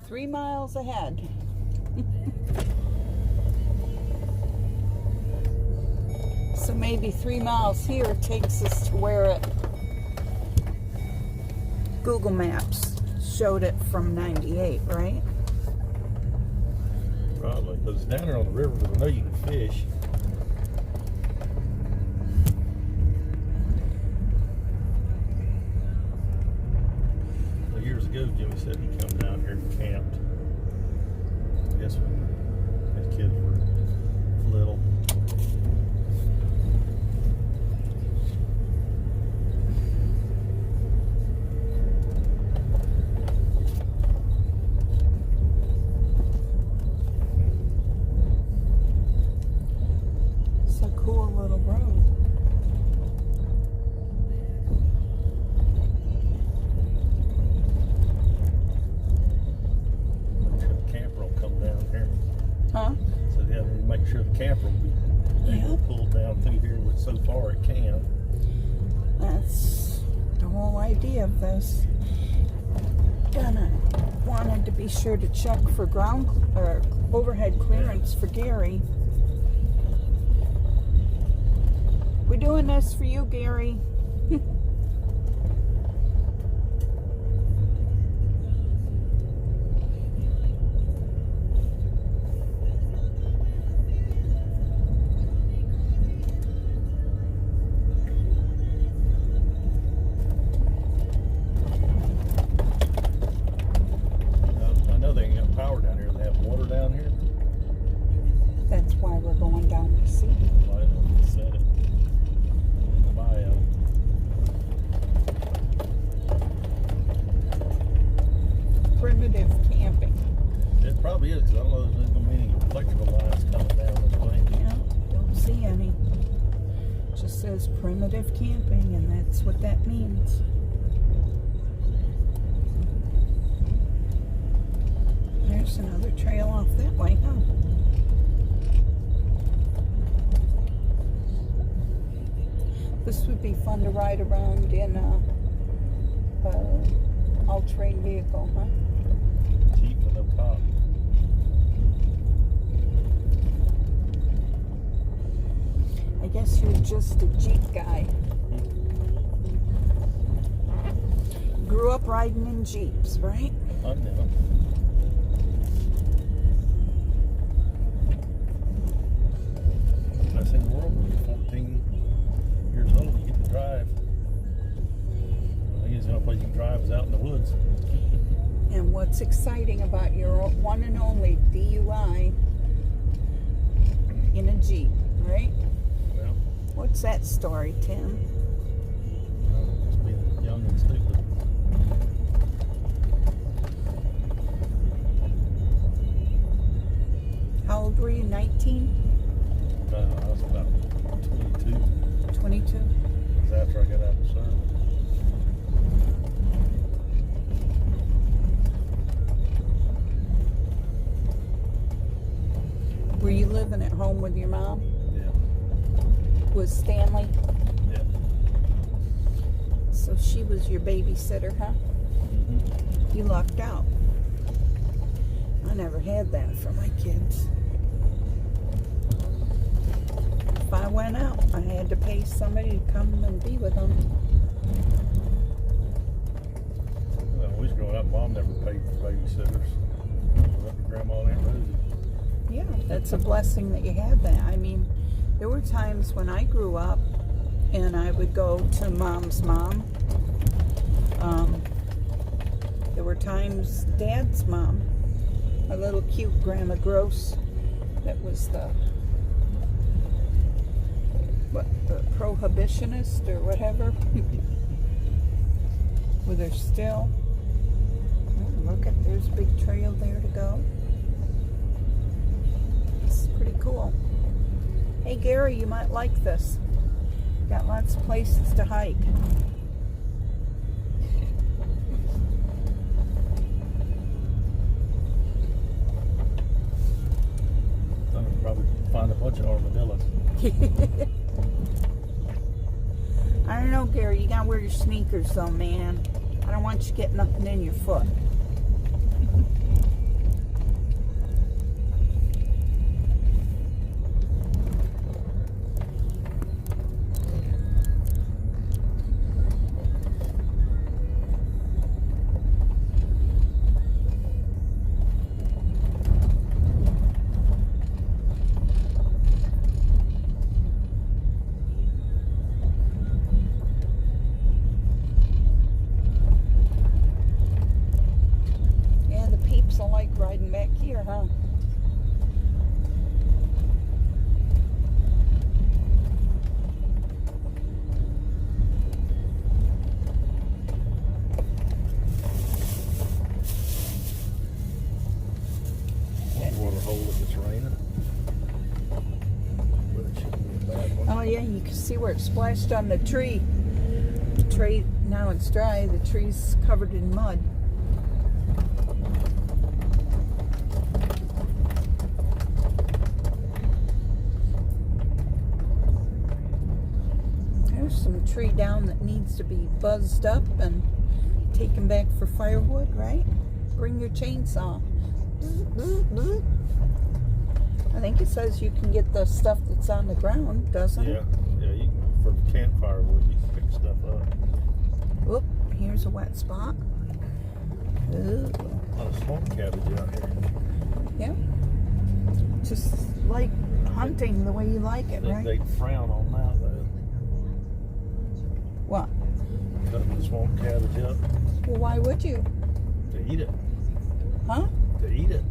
3 miles ahead. So maybe 3 miles here takes us to where it Google Maps showed it from 98, right? Probably, because it's down there on the river, but I know you can fish. Well, years ago, Jimmy said he come down here and camped. I guess when his kids were little. Make sure the camper will be pulled down through here with so far it can. That's the whole idea of this. Wanted to be sure to check for ground or overhead clearance for Gary. We're doing this for you, Gary. That's why we're going down to see. I said it in the bio. Primitive camping. It probably is, because I don't know if there's going to be any electrical lines coming down this way. Yeah, don't see any. It just says primitive camping, and that's what that means. There's another trail off that way, huh? This would be fun to ride around in a all-terrain vehicle, huh? Jeep with no top. I guess you're just a Jeep guy. Grew up riding in Jeeps, right? I know. Best in the world when you're 14 years old, you get to drive. I guess the only place you can drive is out in the woods. And what's exciting about your one and only DUI in a Jeep, right? Well, what's that story, Tim? Just being young and stupid. How old were you, 19? I was about 22. 22? It was after I got out of service. Were you living at home with your mom? Yeah. Was Stanley? Yeah. So she was your babysitter, huh? Mm-hmm. You lucked out. I never had that for my kids. If I went out, I had to pay somebody to come and be with them. Well, when we was growing up, Mom never paid for babysitters. We went to Grandma and Aunt Rosie. Yeah, that's a blessing that you had that. I mean, there were times when I grew up and I would go to Mom's mom. There were times Dad's mom, a little cute Grandma Gross, that was the prohibitionist or whatever, with her still. Oh, look, there's a big trail there to go. It's pretty cool. Hey Gary, you might like this. Got lots of places to hike. I would probably find a bunch of armadillos. I don't know, Gary. You gotta wear your sneakers though, man. I don't want you to get nothing in your foot. here, huh? Water hole if it's raining. But it shouldn't be a bad one. Oh yeah, you can see where it splashed on the tree. The tree, now it's dry, the tree's covered in mud. There's some tree down that needs to be buzzed up and taken back for firewood, right? Bring your chainsaw. I think it says you can get the stuff that's on the ground, doesn't it? Yeah, you can, for campfire wood, you can pick stuff up. Whoop, here's a wet spot. Ooh. A lot of swamp cabbage out here. Yeah. Just like hunting the way you like it, right? They frown on that though. What? Cutting the swamp cabbage up Well, why would you? to eat it. Huh? To eat it.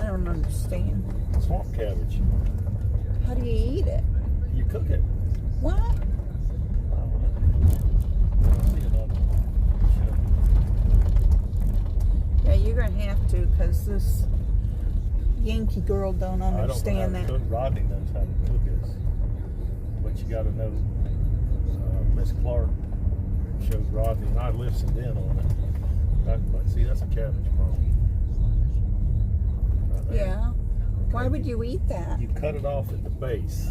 I don't understand. Swamp cabbage. How do you eat it? You cook it. What? Yeah, you're gonna have to, because this Yankee girl don't understand I don't know how that. to cook. Rodney knows how to cook it. But you gotta know, Miss Clark showed Rodney, and I listened in on it. See, that's a cabbage problem. Right there. Yeah. Why would you eat that? You cut it off at the base,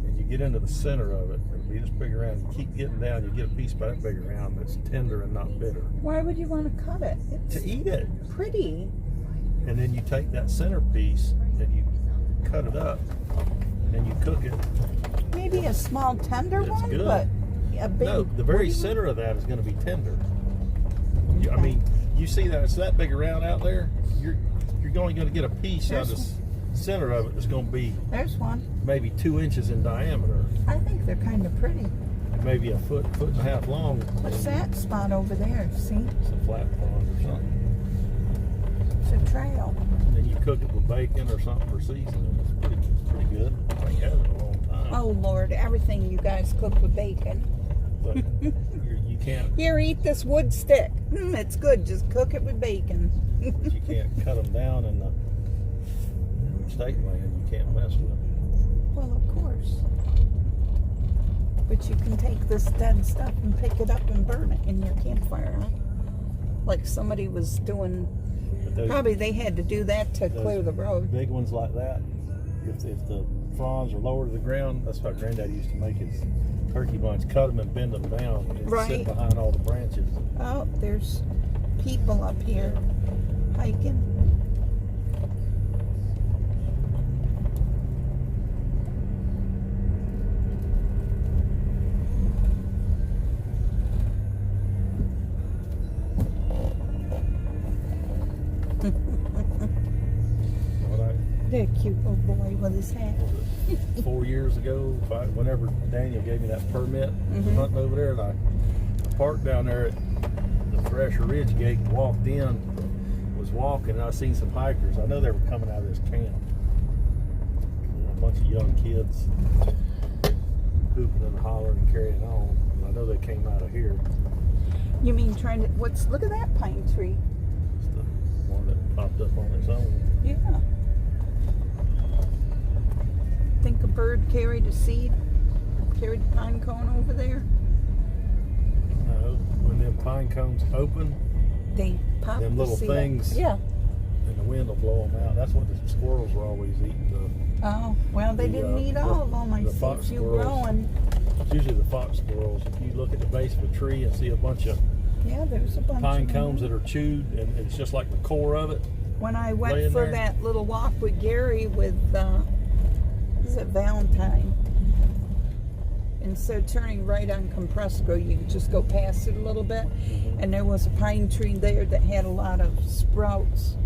and you get into the center of it. It'll be this big around. You keep getting down, you get a piece about that big around that's tender and not bitter. Why would you want to cut it? It's To eat it. pretty. And then you take that center piece and you cut it up and you cook it. Maybe a small tender It's one, good. but a big. No, the very center of that is going to be tender. I Okay. mean, you see that it's that big around out there. You're only going to get a piece out of the center of it that's going to be There's one. maybe 2 inches in diameter, I think they're kind of pretty. maybe a foot and a half long. What's that spot over there? See? It's a flat pond or something. It's a trail. And then you cook it with bacon or something for seasoning. It's pretty good. I ain't had it in a long time. Oh Lord, everything you guys cook with bacon. But you can't. Here, eat this wood stick. It's good. Just cook it with bacon. But you can't cut them down in the steak land. You can't mess with them. Well, of course. But you can take this dead stuff and pick it up and burn it in your campfire, huh? Like somebody was doing. But those Probably they had to do that to clear the road. big ones like that, if the fronds are lower to the ground, that's how Granddad used to make his turkey buns. Cut them and bend them down and Right. sit behind all the branches. Oh, there's people up here hiking. What They're a cute little boy with his hat. 4 years ago, whenever Daniel gave me that permit, Mhm. hunting over there, and I parked down there at the Thresher Ridge gate, walked in, was walking, and I seen some hikers. I know they were coming out of this camp. A bunch of young kids hooping and hollering and carrying on. And I know they came out of here. You mean trying to, look at that pine tree. It's the one that popped up on its own. Yeah. Think a bird carried a seed, carried a pine cone over there. When them pine cones open, They pop them the little seed. things. Yeah. and the wind will blow them out. That's what the squirrels were always eating. Oh, well, they didn't eat all of them. I the see a fox few squirrels. growing. It's usually the fox squirrels. If you look at the base of a tree and see a bunch of Yeah, there's a bunch pine of cones them. that are chewed, and it's just like the core of it. When I went laying for there. that little walk with Gary with, is it Valentine? Instead of turning right on Compresco, you could just go past it a little bit. Mhm. And there was a pine tree there that had a lot of sprouts.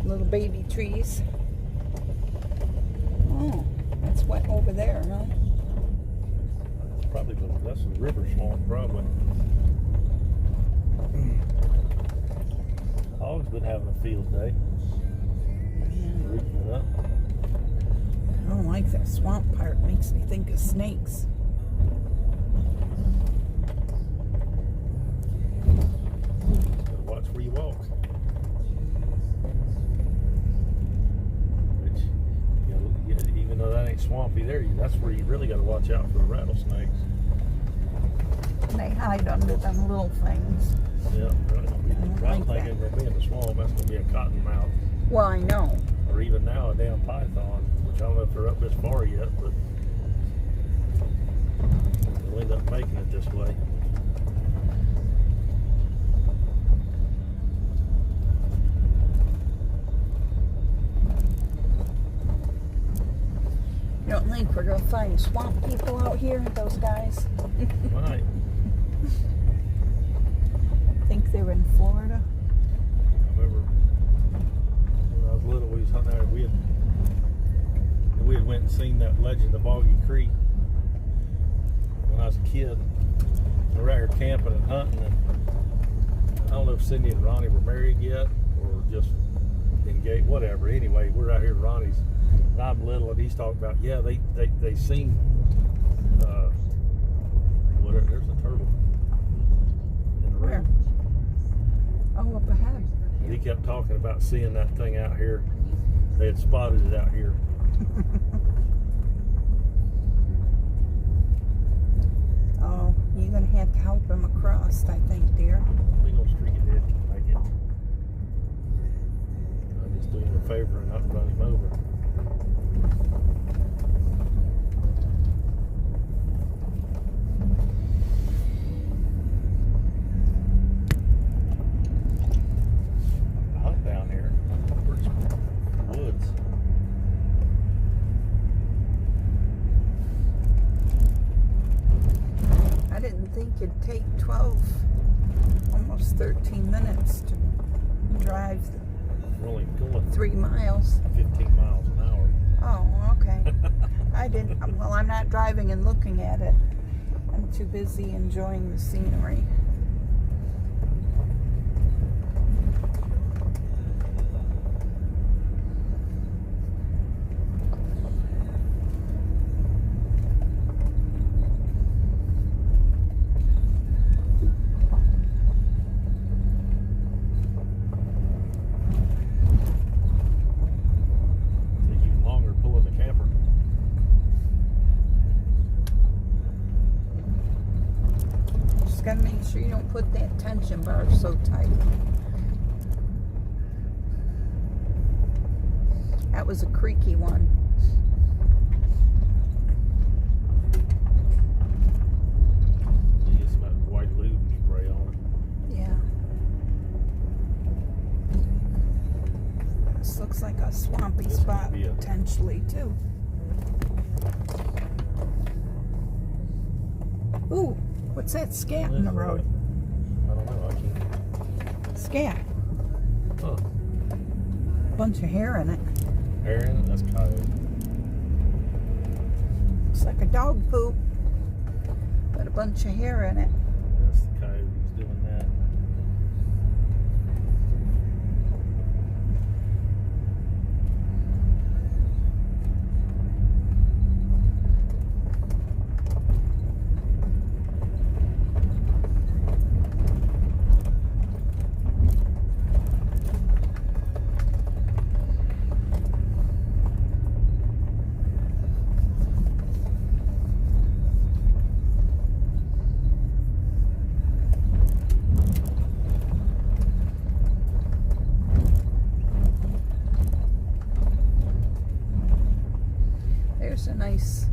Little baby trees. Oh, that's wet over there, huh? That's the river swamp, probably. Hog's been having a field day. Rooting it up. I don't like that swamp part. It makes me think of snakes. Gotta watch where you walk. Which, even though that ain't swampy there, that's where you really gotta watch out for the rattlesnakes. They hide under them little things. Yeah, right. I don't think it's gonna be in the swamp. That's gonna be a cottonmouth. Well, I know. Or even now a damn python, which I don't know if they're up this far yet, but they'll end up making it this way. You don't think we're gonna find swamp people out here, those guys? Right. Think they were in Florida? I remember when I was little, we was hunting there. We had went and seen that Legend of Boggy Creek when I was a kid. We were out here camping and hunting, and I don't know if Cindy and Ronnie were married yet or just engaged, whatever. Anyway, we're out here at Ronnie's, and I'm little, and he's talking about, yeah, they seen whatever. There's a turtle in the Where? road. Oh, up ahead. He kept talking about seeing that thing out here. They had spotted it out here. Oh, you're gonna have to help him across, I think, dear. We gonna streak it in, make it. I just do him a favor and not run him over. Hunt down here. Where's woods? I didn't think it'd take 12, almost 13 minutes to drive We're only going 3 miles. 15 miles an hour. Oh, okay. I didn't, well, I'm not driving and looking at it. I'm too busy enjoying the scenery. Take even longer pulling the camper. Just gotta make sure you don't put that tension bar so tight. That was a creaky one. You just about white lube spray on Yeah. This looks like a swampy This spot could be a- potentially too. Ooh, what's that scat it. in the road? I don't know. I can't. Scat. Huh. Bunch of hair in it. Aaron, that's coyote. Looks like a dog poop. Got a bunch of hair in it. That's the coyote who's doing that. There's a nice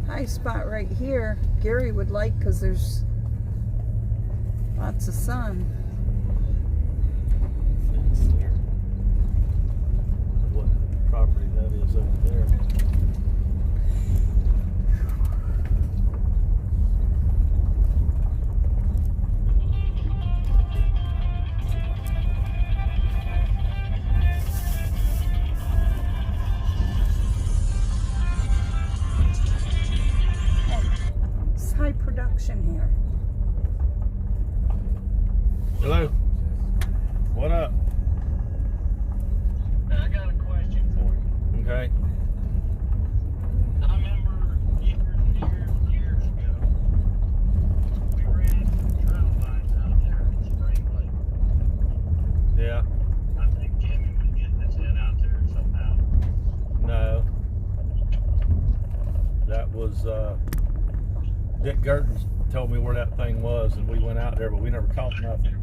high spot right here. Gary would like because there's lots of sun. Fence there. What property that is over there. And it's high production here. Hello. What up? was Dick Gertens told me where that thing was, and we went out there, but we never caught nothing.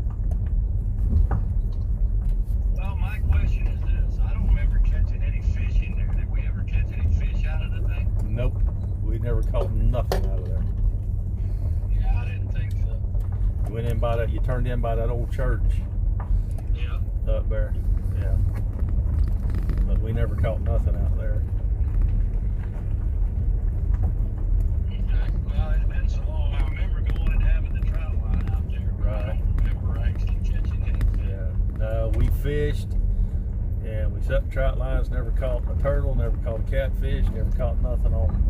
Well, my question is this. I don't remember catching any fish in there. Did we ever catch any fish out of the thing? Nope. We never caught nothing out of there. Yeah, I didn't think so. You went in by that, you turned in by that old church Yeah. up there. Yeah. But we never caught nothing out there. Okay. Well, it's been so long. I remember going and having the trout line out there. But I Right. don't remember actually catching anything. Yeah. No, we fished and we set the trout lines, never caught a turtle, never caught a catfish, never caught nothing on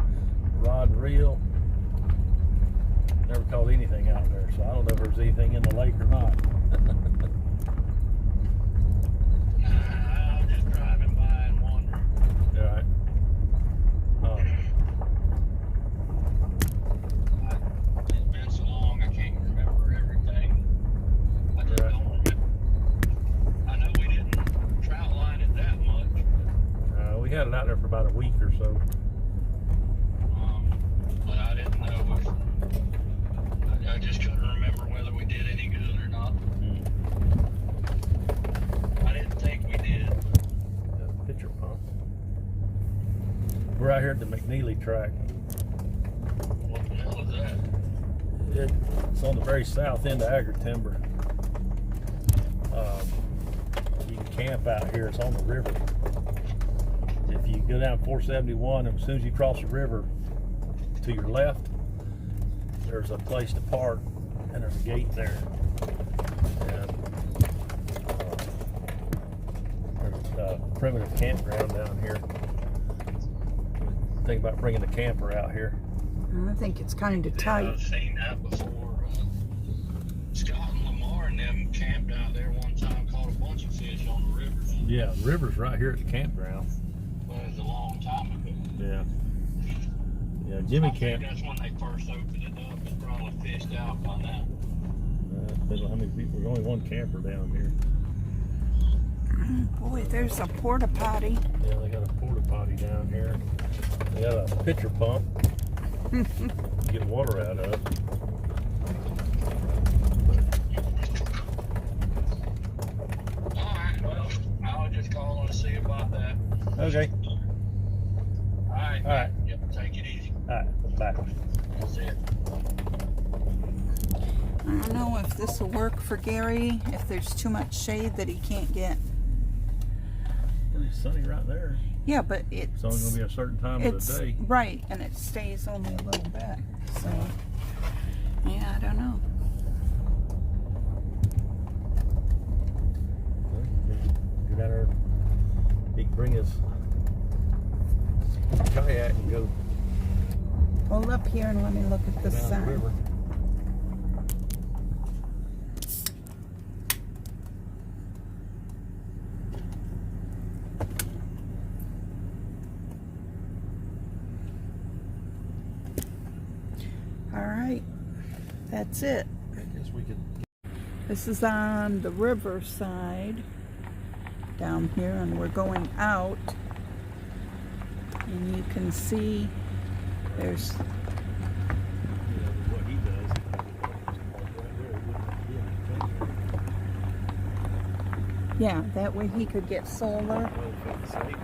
rod and reel. Never caught anything out there, so I don't know if there's anything in the lake or not. I was just driving by and wondering. All right. It's been so long, I can't remember everything. I just Right. don't remember. I know we didn't trout line it that much. We had it out there for about a week or so. But I didn't know if I just couldn't remember whether we did any good or not. I didn't think we did. Got a pitcher pump. We're out here at the McNeil track. What the hell is that? It's on the very south end of Agri-Timber. You can camp out here. It's on the river. If you go down 471, and as soon as you cross the river to your left, there's a place to park, and there's a gate there. And there's a primitive campground down here. Think about bringing the camper out here. I think it's kind of Yeah, tight. I've seen that before. Scott and Lamar and them camped out there one time, caught a bunch of fish on the river. Yeah, the river's right here at the campground. But it was a long time ago. Yeah. Yeah, Jimmy I think camp. that's when they first opened it up. It's probably fished out by now. Depends on how many people. There's only one camper down here. Boy, there's a porta potty. Yeah, they got a porta potty down here. They got a pitcher pump. Get water out of. Alright, well, I'll just call and see about that. Okay. Alright. Alright. Yep, take it easy. Alright, bye. That's it. I don't know if this will work for Gary, if there's too much shade that he can't get. Pretty sunny right there. Yeah, but it's It's only gonna be a certain time of the day. right, and it stays only a little bit. So, yeah, I don't know. Go down there. He can bring his kayak and go Hold up here and let me look at the down the sign. river. All right, that's it. I guess we could. This is on the river side down here, and we're going out, and you can see there's What he does. yeah, that way he could get solar. Well, for the sake.